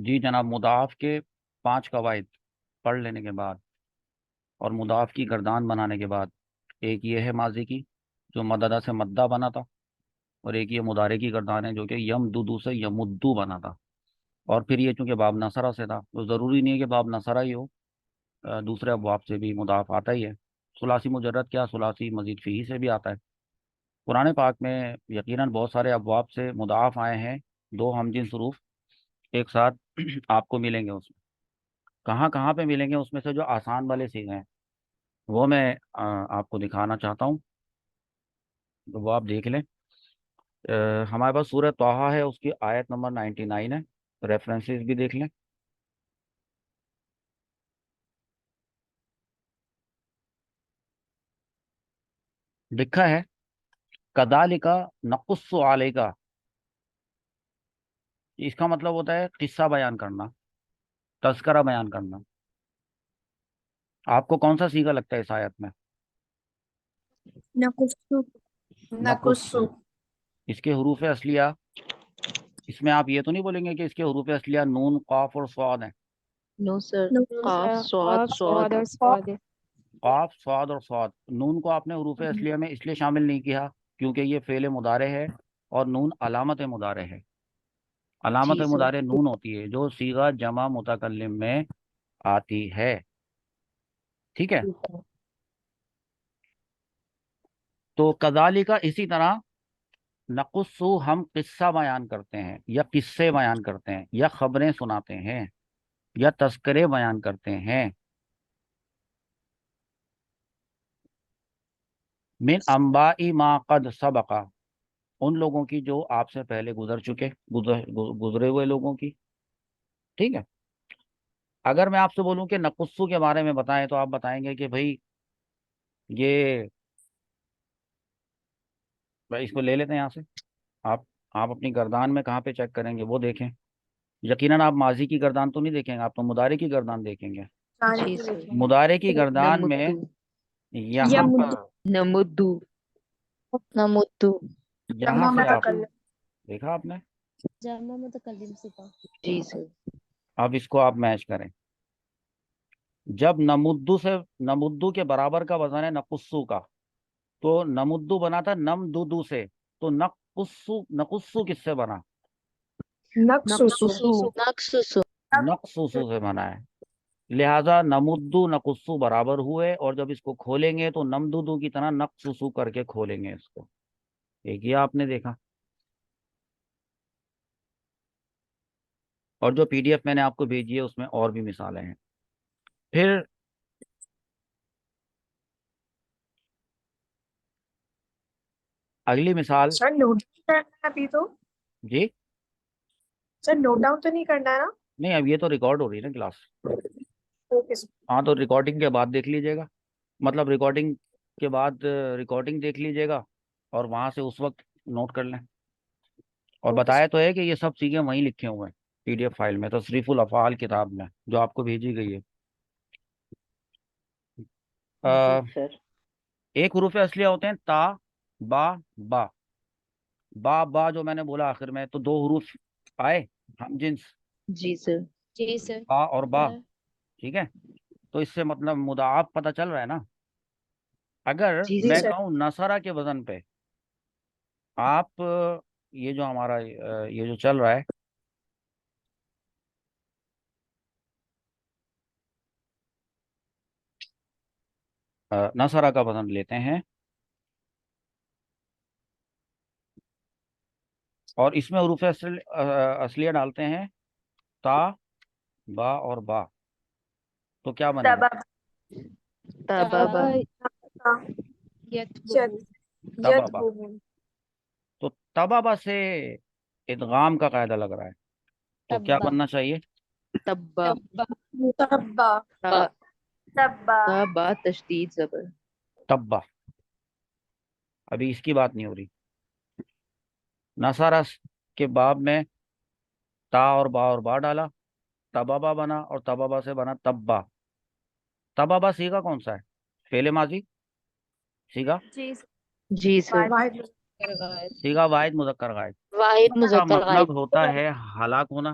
جی جناب، مضاعف کے 5 قواعد پڑھ لینے کے بعد اور مضاعف کی گردان بنانے کے بعد، ایک یہ ہے ماضی کی جو مددہ سے مدہ بنا تھا، اور ایک یہ مضارع کی گردان ہے جو کہ یم دودو سے یمدو بنا تھا، اور پھر یہ چونکہ باب نصرہ سے تھا تو ضروری نہیں ہے کہ باب نصرہ ہی ہو، دوسرے ابواب سے بھی مضاعف آتا ہی ہے۔ ثلاثی مجرد کیا، ثلاثی مزید فیہی سے بھی آتا ہے۔ قرآن پاک میں یقیناً بہت سارے ابواب سے مضاعف آئے ہیں، دو ہم جنس حروف ایک ساتھ آپ کو ملیں گے۔ اس میں کہاں کہاں پہ ملیں گے، اس میں سے جو آسان والے صیغے ہیں وہ میں آپ کو دکھانا چاہتا ہوں، تو وہ آپ دیکھ لیں۔ ہمارے پاس سورہ طٰہٰ ہے، اس کی آیت نمبر 99 ہے، ریفرنسز بھی دیکھ لیں۔ لکھا ہے کذالک نقص علیک، اس کا مطلب ہوتا ہے قصہ بیان کرنا، تذکرہ بیان کرنا۔ آپ کو کون سا صیغہ لگتا ہے اس آیت میں؟ نقص نقص۔ اس کے حروف اصلیہ، اس میں آپ یہ تو نہیں بولیں گے کہ اس کے حروف اصلیہ نون قاف اور صاد ہیں؟ نو سر، قاف قاف صاد صاد اور صاد۔ قاف صاد اور صاد، نون کو آپ نے حروف اصلیہ میں اس لیے شامل نہیں کیا کیونکہ یہ فعل مضارع ہے، اور نون علامت مضارع ہے۔ علامت جی سر، مضارع نون ہوتی ہے جو صیغہ جمع متکلم میں آتی ہے، ٹھیک ہے؟ تو کذالک اسی طرح نقص، ہم قصہ بیان کرتے ہیں یا قصے بیان کرتے ہیں یا خبریں سناتے ہیں یا تذکرے بیان کرتے ہیں، من انباء ما قد سبق، ان لوگوں کی جو آپ سے پہلے گزرے ہوئے لوگوں کی، ٹھیک ہے؟ اگر میں آپ سے بولوں کہ نقصو کے بارے میں بتائیں تو آپ بتائیں گے کہ بھائی یہ، بھائی اس کو لے لیتے ہیں یہاں سے، آپ آپ اپنی گردان میں کہاں پہ چیک کریں گے وہ دیکھیں۔ یقیناً آپ ماضی کی گردان تو نہیں دیکھیں گے، آپ تو مضارع کی گردان دیکھیں گے۔ جی سر، مضارع کی گردان میں نمدو یہاں پر، نمدو نمدو یہاں سے آپ دیکھا آپ نے، جمع متکلم صفہ۔ جی سر، اب اس کو آپ میچ کریں۔ جب نمدو کے برابر کا وزن ہے نقصو کا، تو نمدو بنا تھا نمدودو سے، تو نقصو کس سے بنا؟ نقصو نقصو نقصو سے بنا ہے، لہذا نمدو نقصو برابر ہوئے، اور جب اس کو کھولیں گے تو نمدودو کی طرح نقصو کر کے کھولیں گے اس کو۔ ایک یہ آپ نے دیکھا، اور جو پی ڈی ایف میں نے آپ کو بھیجی ہے اس میں اور بھی مثالیں ہیں۔ پھر اگلی مثال، سر نوٹ کرنا ہے ابھی تو؟ جی سر نوٹ ڈاؤن تو نہیں کرنا ہے نا؟ نہیں، اب یہ تو ریکارڈ ہو رہی ہے نا کلاس، اوکے سر۔ ہاں تو ریکارڈنگ کے بعد دیکھ لیجیے گا، مطلب ریکارڈنگ کے بعد ریکارڈنگ دیکھ لیجیے گا اور وہاں سے اس وقت نوٹ کر لیں۔ اور اوکے بتایا سر۔ تو ہے کہ یہ سب چیزیں وہیں لکھے ہوئے ہیں پی ڈی ایف فائل میں، تصریف الافعال کتاب میں جو آپ کو بھیجی گئی ہے۔ جی آ، سر، ایک حروف اصلیہ ہوتے ہیں تا، با، با۔ با جو میں نے بولا آخر میں، تو دو حروف آئے ہم جنس، جی سر، جی سر۔ با اور با، ٹھیک ہے؟ تو اس سے مطلب مضاعف پتہ چل رہا ہے نا۔ اگر جی میں سر، کہوں نصرہ کے وزن پہ، آپ یہ جو ہمارا یہ جو چل رہا ہے، نصرہ کا وزن لیتے ہیں اور اس میں حروف اصلیہ ڈالتے ہیں تا، با اور با، تو کیا بنے گا؟ تبابا تبابا۔ تو تبابا سے ادغام کا قاعدہ لگ رہا ہے، تو کیا بننا چاہیے؟ تبا تبا تا تبا با تشدید زبر، تبا۔ ابھی اس کی بات نہیں ہو رہی، نصرہ کے باب میں تا اور با ڈالا، تبابا بنا، اور تبابا سے بنا تبا۔ تبابا سیگا کون سا ہے؟ فعل ماضی سیگا، جی جی سر، سیگا واحد مذکر غائب، واحد کا مذکر غائب، مطلب ہوتا ہے ہلاک ہونا،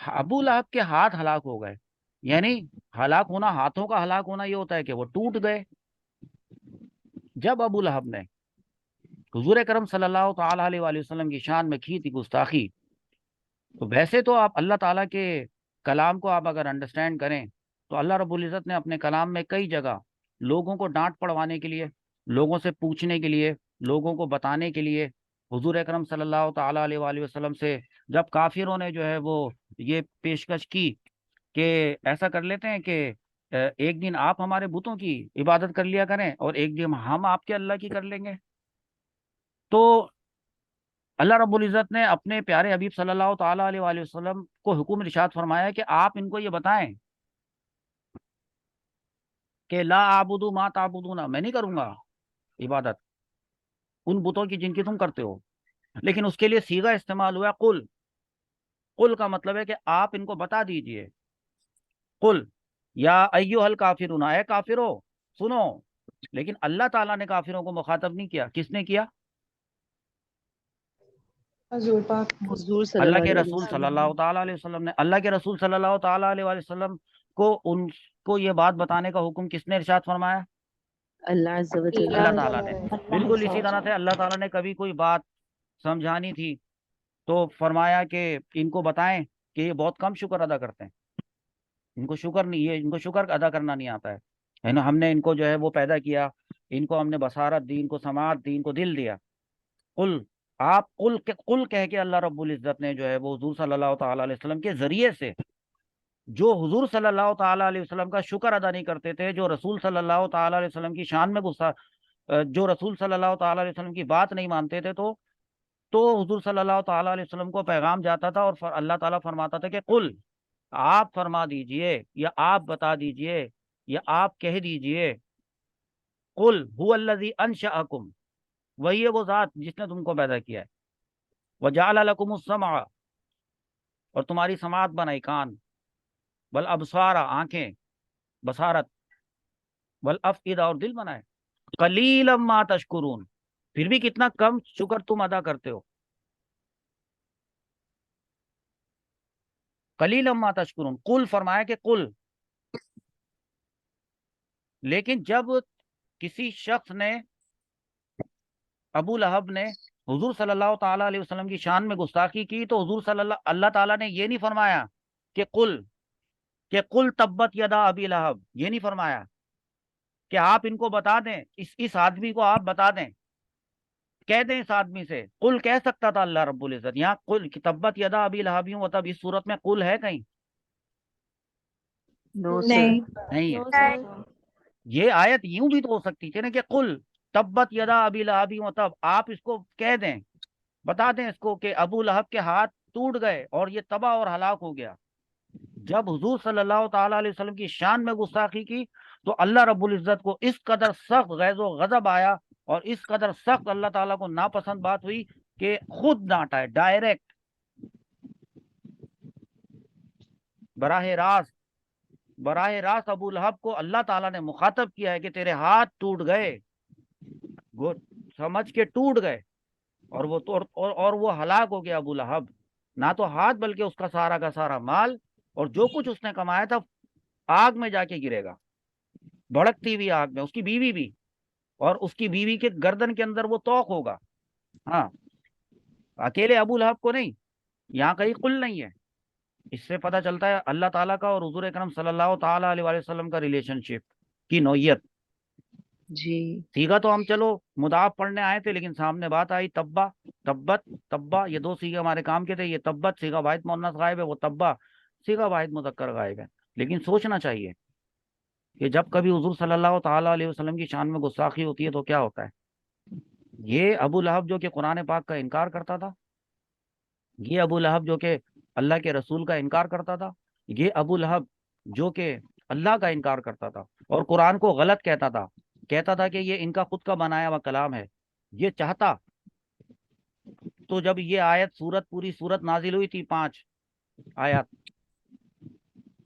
ابو لہب کے ہاتھ ہلاک ہو گئے، یعنی ہلاک ہونا، ہاتھوں کا ہلاک ہونا یہ ہوتا ہے کہ وہ ٹوٹ گئے۔ جب ابو لہب نے حضور اکرم صلی اللہ تعالی علیہ وآلہ وسلم کی شان میں کی تھی گستاخی، تو ویسے تو آپ اللہ تعالیٰ کے کلام کو آپ اگر انڈرسٹینڈ کریں تو اللہ رب العزت نے اپنے کلام میں کئی جگہ لوگوں کو ڈانٹ پڑوانے کے لیے، لوگوں سے پوچھنے کے لیے، لوگوں کو بتانے کے لیے حضور اکرم صلی اللہ تعالیٰ علیہ وآلہ وسلم سے، جب کافروں نے جو ہے وہ یہ پیشکش کی کہ ایسا کر لیتے ہیں کہ ایک دن آپ ہمارے بتوں کی عبادت کر لیا کریں اور ایک دن ہم آپ کے اللہ کی کر لیں گے، تو اللہ رب العزت نے اپنے پیارے حبیب صلی اللہ تعالیٰ علیہ وآلہ وسلم کو حکم ارشاد فرمایا کہ آپ ان کو یہ بتائیں کہ لا اعبدو ما تعبدون، میں نہیں کروں گا عبادت ان بتوں کی جن کی تم کرتے ہو، لیکن اس کے لیے صیغہ استعمال ہوا قل۔ قل کا مطلب ہے کہ آپ ان کو بتا دیجئے، قل یا ایھا الکافرون، اے کافرو سنو۔ لیکن اللہ تعالیٰ نے کافروں کو مخاطب نہیں کیا، کس نے کیا؟ حضور پاک حضور صلی اللہ اللہ کے علیہ رسول صلی وسلم۔ اللہ تعالیٰ علیہ وسلم نے، اللہ کے رسول صلی اللہ تعالیٰ علیہ وسلم کو ان کو یہ بات بتانے کا حکم کس نے ارشاد فرمایا؟ اللہ عز و جل۔ اللہ تعالیٰ نے۔ بالکل اسی طرح سے اللہ تعالیٰ نے کبھی کوئی بات سمجھانی تھی تو فرمایا کہ ان کو بتائیں کہ یہ بہت کم شکر ادا کرتے ہیں، ان کو شکر نہیں، یہ ان کو شکر ادا کرنا نہیں آتا ہے نا، ہم نے ان کو جو ہے وہ پیدا کیا، ان کو ہم نے بصارت دی، ان کو سماعت دی، ان کو دل دیا۔ قل، آپ قل کہہ کے اللہ رب العزت نے جو ہے وہ حضور صلی اللہ تعالیٰ علیہ وسلم کے ذریعے سے، جو حضور صلی اللہ تعالیٰ علیہ وسلم کا شکر ادا نہیں کرتے تھے، جو رسول صلی اللہ تعالیٰ علیہ وسلم کی شان میں جو رسول صلی اللہ تعالیٰ علیہ وسلم کی بات نہیں مانتے تھے، تو حضور صلی اللہ تعالیٰ علیہ وسلم کو پیغام جاتا تھا اور اللہ تعالیٰ فرماتا تھا کہ قل، آپ فرما دیجئے یا آپ بتا دیجئے یا آپ کہہ دیجئے، قل هو الذی انشأکم، وہی ہے وہ ذات جس نے تم کو پیدا کیا ہے، وجعل لکم السمع، اور تمہاری سماعت بنائی، کان، والابصار، آنکھیں، بصارت، والافئدہ، اور دل بنائے، قلیلا ما تشکرون، پھر بھی کتنا کم شکر تم ادا کرتے ہو، قلیلا ما تشکرون۔ قل فرمایا کہ قل، لیکن جب کسی شخص نے، ابو لہب نے حضور صلی اللہ تعالیٰ علیہ وسلم کی شان میں گستاخی کی، تو حضور صلی اللہ تعالیٰ نے یہ نہیں فرمایا کہ قل تبت یدا ابی لہب، یہ نہیں فرمایا کہ آپ ان کو بتا دیں، اس آدمی کو آپ بتا دیں، کہہ دیں اس آدمی سے، قل کہہ سکتا تھا اللہ رب العزت، یہاں قل تبت یدا ابی لہب، مطلب اس صورت میں قل ہے کہیں؟ نو سر۔ نہیں نہیں ہے۔ یہ آیت یوں بھی تو ہو سکتی تھی نا کہ قل تبت یدا ابی لہب، مطلب آپ اس کو کہہ دیں، بتا دیں اس کو کہ ابو لہب کے ہاتھ ٹوٹ گئے اور یہ تباہ اور ہلاک ہو گیا۔ جب حضور صلی اللہ تعالیٰ علیہ وسلم کی شان میں گستاخی کی تو اللہ رب العزت کو اس قدر سخت غیظ و غضب آیا اور اس قدر سخت اللہ تعالیٰ کو ناپسند بات ہوئی کہ خود ڈانٹا ہے، ڈائریکٹ، براہ راست ابو لہب کو اللہ تعالیٰ نے مخاطب کیا ہے کہ تیرے ہاتھ ٹوٹ گئے، سمجھ کے ٹوٹ گئے، اور وہ ہلاک ہو گیا ابو لہب، نہ تو ہاتھ بلکہ اس کا سارا مال اور جو کچھ اس نے کمایا تھا آگ میں جا کے گرے گا، بھڑکتی ہوئی آگ میں، اس کی بیوی بھی، اور اس کی بیوی کے گردن کے اندر وہ طوق ہوگا۔ ہاں، اکیلے ابو لہب کو نہیں، یہاں کہیں قل نہیں ہے۔ اس سے پتہ چلتا ہے اللہ تعالیٰ کا اور حضور اکرم صلی اللہ تعالیٰ علیہ وسلم کا ریلیشن شپ کی نوعیت۔ جی سیگا تو ہم چلو مضاف پڑھنے آئے تھے، لیکن سامنے بات آئی تبا، تبت، تبا، یہ دو سیگے ہمارے کام کے تھے، یہ تبت سیگا واحد مؤنث غائب ہے، وہ تبا سیگا واحد مذکر غائب ہے۔ لیکن سوچنا چاہیے کہ جب کبھی حضور صلی اللہ تعالیٰ علیہ وسلم کی شان میں گستاخی ہوتی ہے تو کیا ہوتا ہے۔ یہ ابو لہب جو کہ قرآن پاک کا انکار کرتا تھا، یہ ابو لہب جو کہ اللہ کے رسول کا انکار کرتا تھا، یہ ابو لہب جو کہ اللہ کا انکار کرتا تھا اور قرآن کو غلط کہتا تھا کہ یہ ان کا خود کا بنایا ہوا کلام ہے، یہ چاہتا تو جب یہ آیت پوری سورت نازل ہوئی تھی 5 آیات،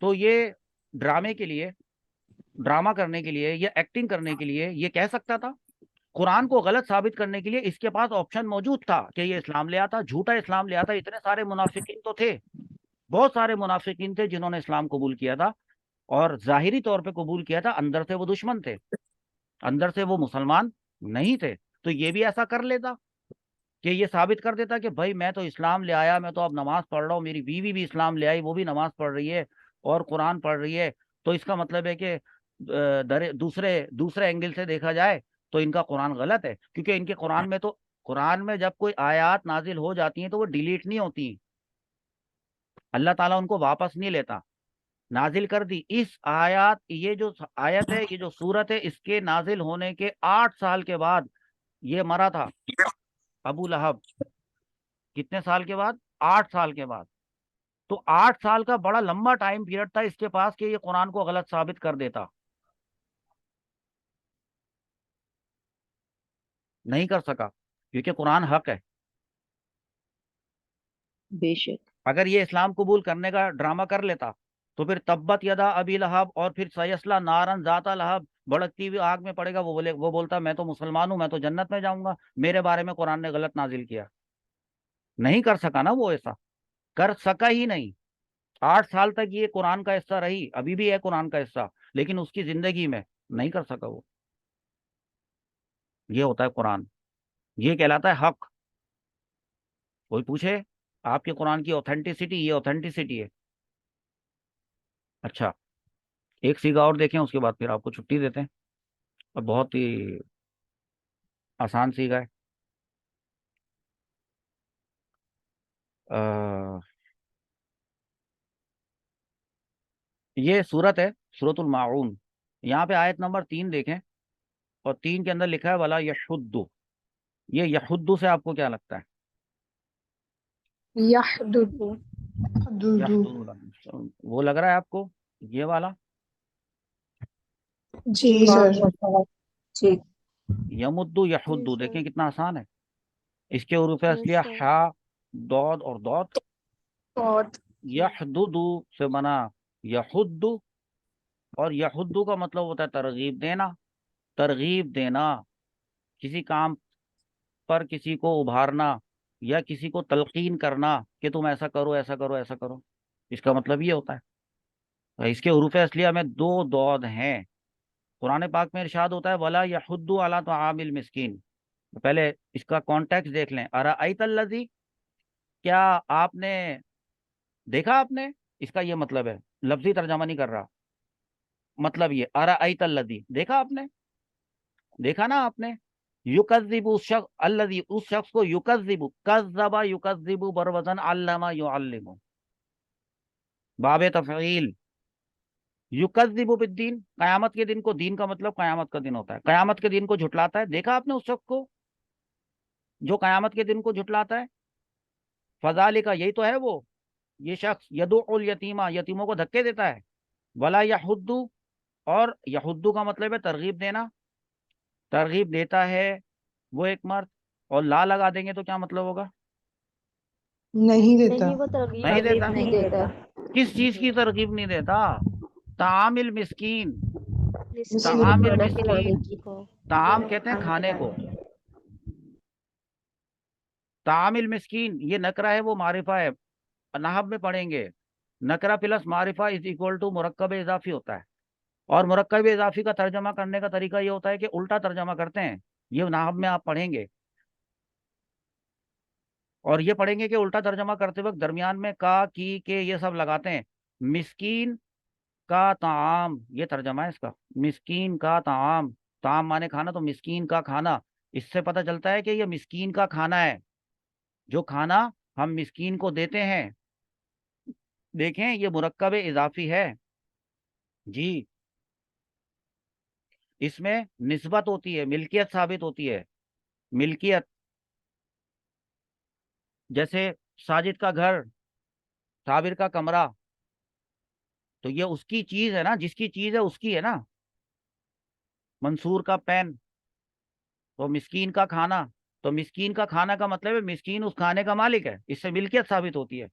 تو یہ ڈرامہ کرنے کے لیے یا ایکٹنگ کرنے کے لیے یہ کہہ سکتا تھا، قرآن کو غلط ثابت کرنے کے لیے اس کے پاس آپشن موجود تھا کہ یہ اسلام لے آتا، جھوٹا اسلام لے آتا، اتنے سارے منافقین تو تھے، بہت سارے منافقین تھے جنہوں نے اسلام قبول کیا تھا اور ظاہری طور پہ قبول کیا تھا، اندر سے وہ دشمن تھے، اندر سے وہ مسلمان نہیں تھے. تو یہ بھی ایسا کر لیتا کہ یہ ثابت کر دیتا کہ بھائی میں تو اسلام لے آیا، میں تو اب نماز پڑھ رہا ہوں، میری بیوی بھی اسلام لے آئی، وہ بھی نماز پڑھ رہی ہے اور قرآن پڑھ رہی ہے، تو اس کا مطلب ہے کہ دوسرے اینگل سے دیکھا جائے تو ان کا قرآن غلط ہے، کیونکہ ان کے قرآن میں جب کوئی آیات نازل ہو جاتی ہیں تو وہ ڈیلیٹ نہیں ہوتی، اللہ تعالیٰ ان کو واپس نہیں لیتا. نازل کر دی اس آیات، یہ جو آیت ہے، یہ جو سورت ہے، اس کے نازل ہونے کے 8 سال کے بعد یہ مرا تھا ابو لہب. کتنے سال کے بعد؟ 8 سال کے بعد. تو 8 سال کا بڑا لمبا ٹائم پیریڈ تھا اس کے پاس کہ یہ قرآن کو غلط ثابت کر دیتا. نہیں کر سکا کیونکہ قرآن حق ہے. بے شک. اگر یہ اسلام قبول کرنے کا ڈرامہ کر لیتا تو پھر تبت یدا ابی لہب اور پھر سیصلی نارن ذات لہب، بھڑکتی ہوئی آگ میں پڑے گا. وہ بولتا میں تو مسلمان ہوں، میں تو جنت میں جاؤں گا، میرے بارے میں قرآن نے غلط نازل کیا. نہیں کر سکا نا، وہ ایسا کر سکا ہی نہیں. 8 سال تک یہ قرآن کا حصہ رہی، ابھی بھی ہے قرآن کا حصہ، لیکن اس کی زندگی میں نہیں کر سکا وہ. یہ ہوتا ہے قرآن، یہ کہلاتا ہے حق. کوئی پوچھے آپ کے قرآن کی اوتھینٹسٹی، یہ اوتھینٹسٹی ہے. اچھا ایک سیگا اور دیکھیں، اس کے بعد پھر آپ کو چھٹی دیتے ہیں. اور بہت ہی آسان سیگا ہے. یہ سورت ہے سورت الماعون. یہاں پہ آیت نمبر 3 دیکھیں، اور 3 کے اندر لکھا ہے ولا یحدو. یہ یحدو سے آپ کو کیا لگتا ہے؟ يحدد. یحدو وہ لگ رہا ہے آپ کو یہ والا؟ جی سر. جی. یمدو یحدو دیکھیں کتنا آسان ہے. اس کے حروف اصلیہ حا، دود اور دوت. بہت. یحددو سے بنا یحدو، اور یحدو کا مطلب ہوتا ہے ترغیب دینا. ترغیب دینا، کسی کام پر کسی کو ابھارنا یا کسی کو تلقین کرنا کہ تم ایسا کرو ایسا کرو ایسا کرو، اس کا مطلب یہ ہوتا ہے. اس کے حروف اصلیہ میں 2 دود ہیں. قرآن پاک میں ارشاد ہوتا ہے ولا یحد علی طعام المسکین. پہلے اس کا کانٹیکس دیکھ لیں. ارأیت الذی، کیا آپ نے دیکھا؟ آپ نے، اس کا یہ مطلب ہے، لفظی ترجمہ نہیں کر رہا. مطلب یہ ارأیت الذی، دیکھا آپ نے، دیکھا نا آپ نے. یکذب اس شخص، الذی اس شخص کو، یکذب کذب یکذب بروزن علم یعلم، باب تفعیل. یکذب بالدین، قیامت کے دن کو، دین کا مطلب قیامت کا دن ہوتا ہے، قیامت کے دن کو جھٹلاتا ہے. دیکھا آپ نے اس شخص کو جو قیامت کے دن کو جھٹلاتا ہے؟ فذالک، یہی تو ہے وہ، یہ شخص یدعو الیتیما، یتیموں کو دھکے دیتا ہے. ولا یحدو، اور یحدو کا مطلب ہے ترغیب دینا، ترغیب دیتا ہے وہ ایک مرد. اور لا لگا دیں گے تو کیا مطلب ہوگا؟ نہیں دیتا. نہیں وہ ترغیب نہیں دیتا. نہیں دیتا. کس چیز کی ترغیب نہیں دیتا؟ طعام المسکین. مسکین طعام کو کھانا المسکین، کھلانے کی. طعام کہتے ہیں کھانے کو. طعام المسکین یہ نکرہ ہے، وہ معرفہ ہے. نحو میں پڑھیں گے نکرہ پلس معرفہ از اکول ٹو مرکب اضافی ہوتا ہے. اور مرکب اضافی کا ترجمہ کرنے کا طریقہ یہ ہوتا ہے کہ الٹا ترجمہ کرتے ہیں. یہ نحو میں آپ پڑھیں گے، اور یہ پڑھیں گے کہ الٹا ترجمہ کرتے وقت درمیان میں کا، کی، کے یہ سب لگاتے ہیں. مسکین کا طعام، یہ ترجمہ ہے اس کا. مسکین کا طعام، طعام مانے کھانا، تو مسکین کا کھانا. اس سے پتہ چلتا ہے کہ یہ مسکین کا کھانا ہے، جو کھانا ہم مسکین کو دیتے ہیں. دیکھیں یہ مرکب اضافی ہے جی. اس میں نسبت ہوتی ہے، ملکیت ثابت ہوتی ہے. ملکیت، جیسے ساجد کا گھر، صابر کا کمرہ، تو یہ اس کی چیز ہے نا، جس کی چیز ہے اس کی ہے نا. منصور کا پین، تو مسکین کا کھانا، تو مسکین کا کھانا کا مطلب ہے مسکین اس کھانے کا مالک ہے. اس سے ملکیت ثابت ہوتی ہے.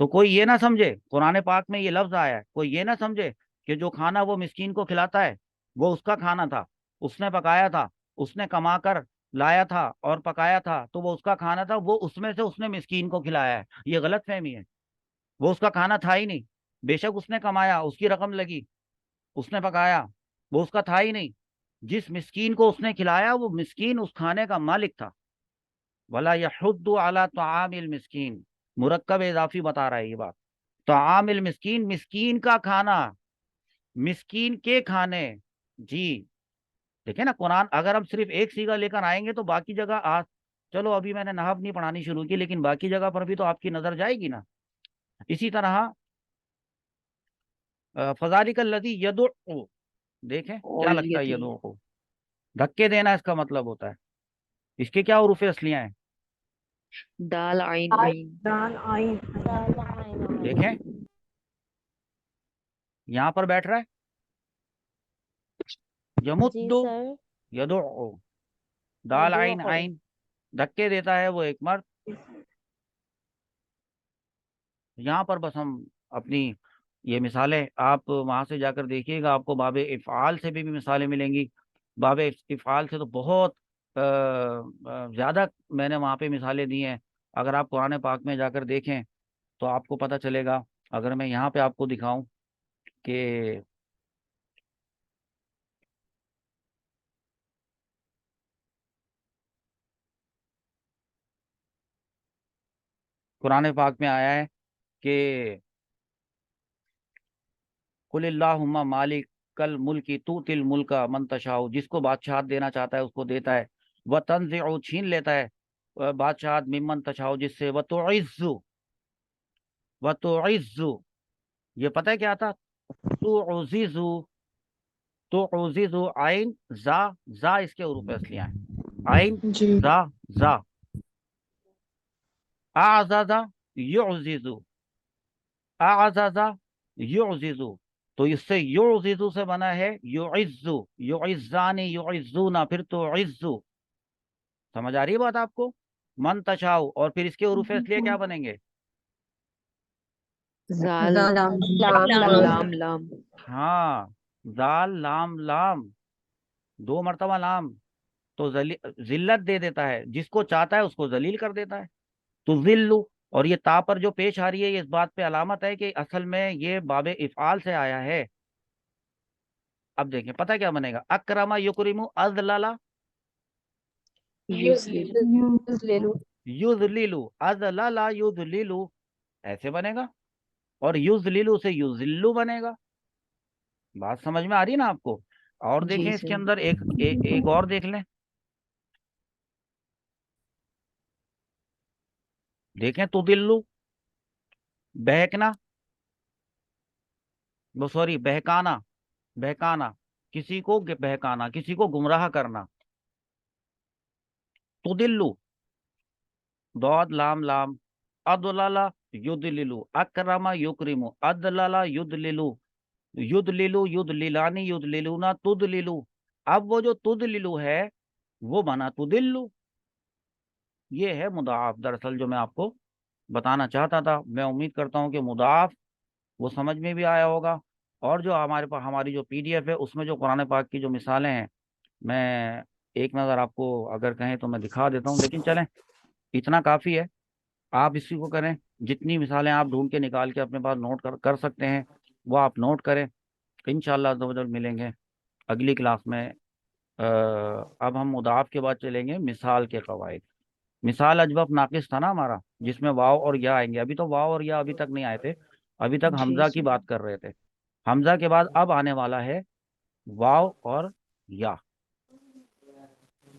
تو کوئی یہ نہ سمجھے، قرآن پاک میں یہ لفظ آیا ہے، کوئی یہ نہ سمجھے کہ جو کھانا وہ مسکین کو کھلاتا ہے وہ اس کا کھانا تھا، اس نے پکایا تھا، اس نے کما کر لایا تھا اور پکایا تھا، تو وہ اس کا کھانا تھا، وہ اس میں سے اس نے مسکین کو کھلایا ہے. یہ غلط فہمی ہے. وہ اس کا کھانا تھا ہی نہیں، بے شک اس نے کمایا، اس کی رقم لگی، اس نے پکایا، وہ اس کا تھا ہی نہیں، جس مسکین کو اس نے کھلایا وہ مسکین اس کھانے کا مالک تھا۔ ولا یحض علی طعام المسکین، مرکب اضافی بتا رہا ہے یہ بات، طعام المسکین، مسکین کا کھانا، مسکین کے کھانے، جی دیکھیں نا قرآن، اگر ہم صرف ایک سیگا لے کر آئیں گے تو باقی جگہ چلو ابھی میں نے نحو نہیں پڑھانی شروع کی، لیکن باقی جگہ پر بھی تو آپ کی نظر جائے گی نا۔ اسی طرح فذالک الذی یدعو، دیکھیں کیا اور لگتا ہے یتیم، یدعو کو، دھکے دینا اس کا مطلب ہوتا ہے۔ اس کے کیا حروف اصلیاں ہیں؟ دال عین عین، دال آئین دیکھیں یہاں پر بیٹھ رہا ہے جی یمدو، سر یدعو، دال عین یدعو عین، دھکے دیتا ہے وہ ایک مرد۔ یہاں پر بس ہم اپنی یہ مثالیں، آپ وہاں سے جا کر دیکھیے گا، آپ کو باب افعال سے بھی مثالیں ملیں گی۔ باب افعال سے تو بہت زیادہ میں نے وہاں پہ مثالیں دی ہیں، اگر آپ قرآن پاک میں جا کر دیکھیں تو آپ کو پتہ چلے گا۔ اگر میں یہاں پہ آپ کو دکھاؤں کہ قرآن پاک میں آیا ہے کہ قل اللہم مالک الملک تؤتی الملک من تشاء، جس کو بادشاہت دینا چاہتا ہے اس کو دیتا ہے، وتنزع چھین لیتا ہے بادشاہت ممن تشاء جس سے، وتعز، یہ پتہ ہے کیا تھا؟ تعزز، تعزز، عین زا، زا اس کے حروف اصلیاں ہیں، عین جی زا، زا، اعزز یعزز، اعزز یعزز، تو اس سے یعزز سے بنا ہے یعز، یعزانی یعزونا، پھر تو عزو، سمجھ آ رہی ہے بات آپ کو؟ من تشاؤ، اور پھر اس کے حروف اصلیہ کیا بنیں گے؟ زال لام لام لام لام، ہاں، زال لام لام، دو مرتبہ لام، تو ذلت دے دیتا ہے، جس کو چاہتا ہے اس کو ذلیل کر دیتا ہے، تو ذلو، اور یہ تا پر جو پیش آ رہی ہے یہ اس بات پہ علامت ہے کہ اصل میں یہ باب افعال سے آیا ہے۔ اب دیکھیں پتہ کیا بنے گا، اکرما یکرمو، اذللا یذلل، لے لو یذللو، اذللا یذللو، ایسے بنے گا، اور یذللو سے یذلو بنے گا۔ بات سمجھ میں آ رہی ہے نا آپ کو؟ اور جی دیکھیں اس کے سر، اندر ایک اور دیکھ لیں، دیکھیں تدلو، بہکنا، وہ سوری بہکانا، بہکانا، کسی کو بہکانا، کسی کو گمراہ کرنا، تدلو، ضاد لام لام، ادلالا یدللو، اکرما یکرمو، ادلالا یدللو، یدللو یدللانی یدللونا تدللو، اب وہ جو تدللو ہے وہ بنا تدلو، یہ ہے مضاعف دراصل جو میں آپ کو بتانا چاہتا تھا۔ میں امید کرتا ہوں کہ مضاعف وہ سمجھ میں بھی آیا ہوگا، اور جو ہمارے پاس ہماری جو پی ڈی ایف ہے اس میں جو قرآن پاک کی جو مثالیں ہیں، میں ایک نظر آپ کو اگر کہیں تو میں دکھا دیتا ہوں، لیکن چلیں اتنا کافی ہے، آپ اسی کو کریں، جتنی مثالیں آپ ڈھونڈ کے نکال کے اپنے پاس نوٹ کر سکتے ہیں وہ آپ نوٹ کریں، انشاءاللہ عز و جل ملیں گے اگلی کلاس میں۔ اب ہم مضاعف کے بعد چلیں گے مثال کے قواعد۔ مثال اجوف ناقص تھا نا ہمارا، جس میں واو اور یا آئیں گے، ابھی تو واو اور یا ابھی تک نہیں آئے تھے، ابھی تک جی حمزہ کی سر، بات کر رہے تھے، حمزہ کے بعد اب آنے والا ہے واو اور یا۔